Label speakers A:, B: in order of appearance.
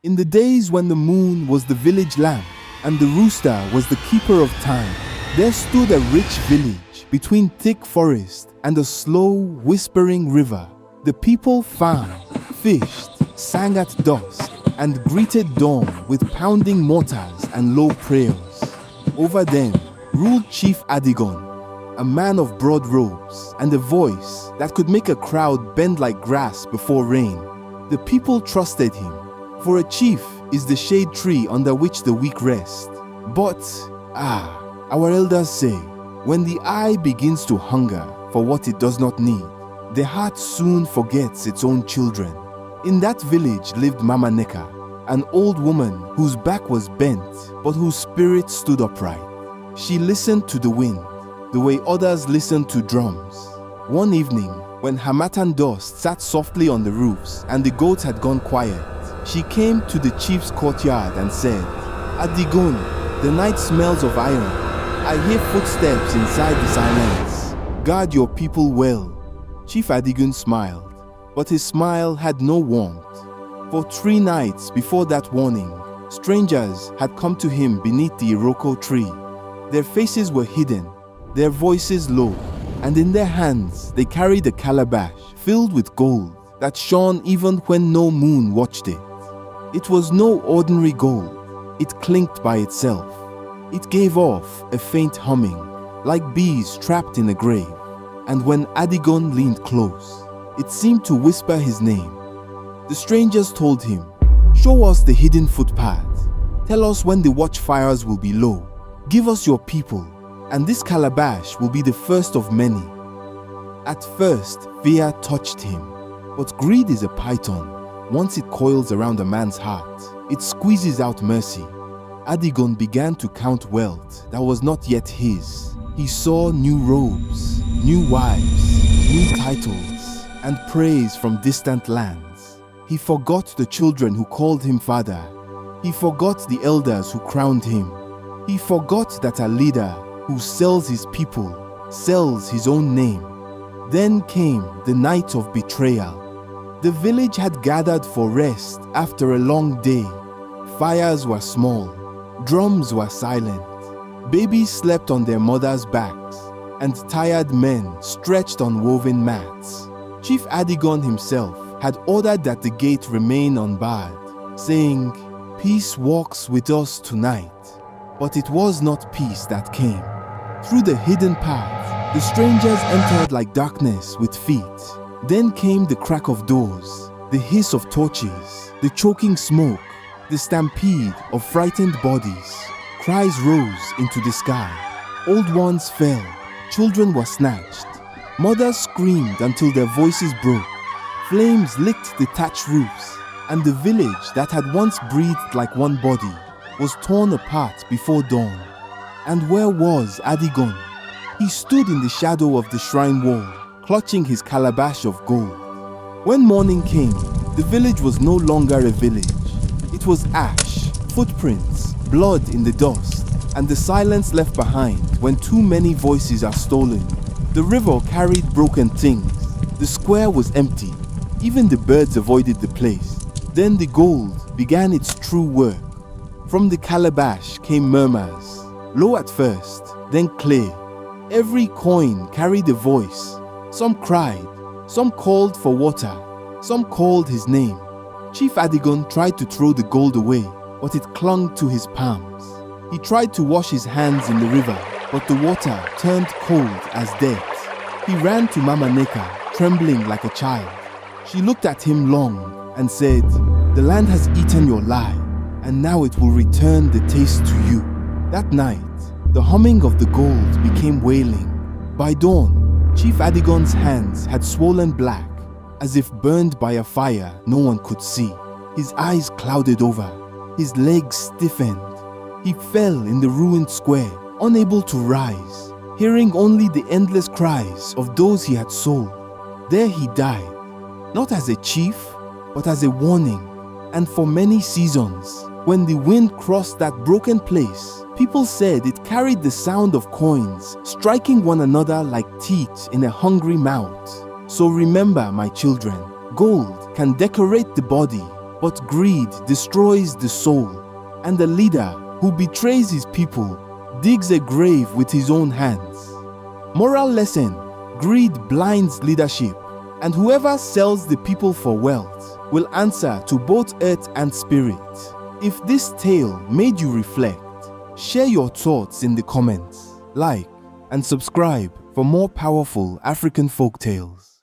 A: In the days when the moon was the village lamp and the rooster was the keeper of time, there stood a rich village between thick forest and a slow, whispering river. The people farmed, fished, sang at dusk, and greeted dawn with pounding mortars and low prayers. Over them ruled Chief Adigon, a man of broad robes and a voice that could make a crowd bend like grass before rain. The people trusted him, for a chief is the shade tree under which the weak rest. But, our elders say, when the eye begins to hunger for what it does not need, the heart soon forgets its own children. In that village lived Mama Neka, an old woman whose back was bent but whose spirit stood upright. She listened to the wind, the way others listened to drums. One evening, when Harmattan dust sat softly on the roofs and the goats had gone quiet, she came to the chief's courtyard and said, "Adigon, the night smells of iron. I hear footsteps inside the silence. Guard your people well." Chief Adigon smiled, but his smile had no warmth. For 3 nights before that warning, strangers had come to him beneath the Iroko tree. Their faces were hidden, their voices low, and in their hands they carried a calabash filled with gold that shone even when no moon watched it. It was no ordinary gold. It clinked by itself. It gave off a faint humming, like bees trapped in a grave. And when Adigon leaned close, it seemed to whisper his name. The strangers told him, "Show us the hidden footpath. Tell us when the watchfires will be low. Give us your people, and this calabash will be the first of many." At first, fear touched him, but greed is a python. Once it coils around a man's heart, it squeezes out mercy. Adigon began to count wealth that was not yet his. He saw new robes, new wives, new titles, and praise from distant lands. He forgot the children who called him father. He forgot the elders who crowned him. He forgot that a leader who sells his people sells his own name. Then came the night of betrayal. The village had gathered for rest after a long day. Fires were small, drums were silent. Babies slept on their mothers' backs, and tired men stretched on woven mats. Chief Adigon himself had ordered that the gate remain unbarred, saying, "Peace walks with us tonight." But it was not peace that came. Through the hidden path, the strangers entered like darkness with feet. Then came the crack of doors, the hiss of torches, the choking smoke, the stampede of frightened bodies. Cries rose into the sky. Old ones fell, children were snatched. Mothers screamed until their voices broke. Flames licked the thatched roofs, and the village that had once breathed like one body was torn apart before dawn. And where was Adigon? He stood in the shadow of the shrine wall, clutching his calabash of gold. When morning came, the village was no longer a village. It was ash, footprints, blood in the dust, and the silence left behind when too many voices are stolen. The river carried broken things. The square was empty. Even the birds avoided the place. Then the gold began its true work. From the calabash came murmurs, low at first, then clear. Every coin carried a voice. Some cried, some called for water, some called his name. Chief Adigon tried to throw the gold away, but it clung to his palms. He tried to wash his hands in the river, but the water turned cold as death. He ran to Mama Neka, trembling like a child. She looked at him long and said, "The land has eaten your lie, and now it will return the taste to you." That night, the humming of the gold became wailing. By dawn, Chief Adigon's hands had swollen black, as if burned by a fire no one could see. His eyes clouded over, his legs stiffened. He fell in the ruined square, unable to rise, hearing only the endless cries of those he had sold. There he died, not as a chief, but as a warning. And for many seasons, when the wind crossed that broken place, people said it carried the sound of coins striking one another like teeth in a hungry mouth. So remember, my children, gold can decorate the body, but greed destroys the soul, and the leader who betrays his people digs a grave with his own hands. Moral lesson: greed blinds leadership, and whoever sells the people for wealth will answer to both earth and spirit. If this tale made you reflect, share your thoughts in the comments, like and subscribe for more powerful African folk tales.